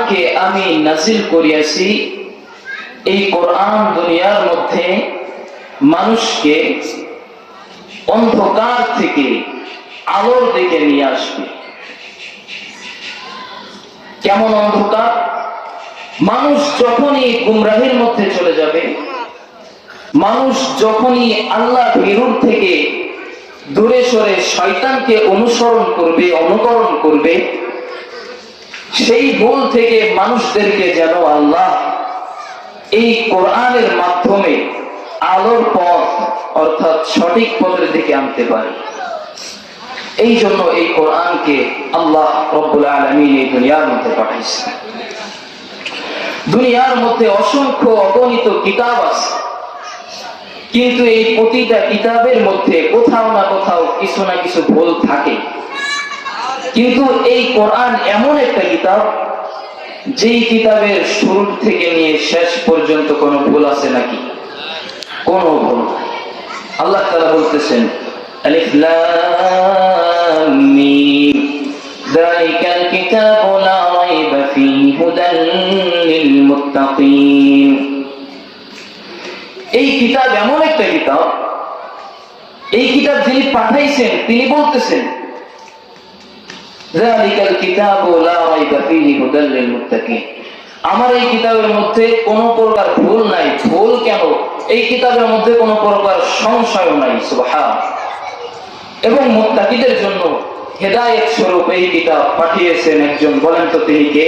কোরআনকে আমি নাজিল করিয়াছি, এই কোরআন দুনিয়ার মধ্যে মানুষকে অন্ধকার থেকে আলোর দিকে নিয়ে আসবে। কেমন অন্ধকার? মানুষ যখনই গুমরাহির মধ্যে চলে যাবে, মানুষ যখনই আল্লাহ ভীরুর থেকে দূরে সরে শয়তানকে অনুসরণ করবে, অনুকরণ করবে, সেই ভুল থেকে মানুষদেরকে যেন আল্লাহ এই কোরআনের মাধ্যমে আলোর পথ অর্থাৎ সঠিক পথের দিকে আনতে পারে। এই জন্য এই কোরআনকে আল্লাহ রব্বুল আলামিন এই দুনিয়ার মধ্যে পাঠাইছেন। দুনিয়ার মধ্যে অসংখ্য অগণিত কিতাব আছে, কিন্তু এই প্রতিটা কিতাবের মধ্যে কোথাও না কোথাও কিছু না কিছু ভুল থাকে। কিন্তু এই কোরআন এমন একটা কিতাব, যেই কিতাবের শুরু থেকে নিয়ে শেষ পর্যন্ত কোনো ভুল আছে নাকি? কোনো ভুল নাই। আল্লাহ তাআলা বলতেছেন, আলিফ লাম মিম যালিকাল কিতাবু লা রাইবা ফীহি হুদাল লিল মুত্তাকিন। এই কিতাব এমন একটা কিতাব, এই কিতাব যিনি পাঠাইছেন তিনি বলতেছেন, যালিকাল কিতাবু লা রাইবা ফীহি হুদাল লিল মুত্তাকিন। আমার এই কিতাবের মধ্যে কোনো প্রকার ভুল নাই। ভুল কেন? এই কিতাবের মধ্যে কোনো প্রকার সংশয় নাই। সুবহান। এবং মুত্তাকিদের জন্য হেদায়েত স্বরূপ এই কিতাব পাঠিয়েছেন একজন। বলেন তো তিনি কে?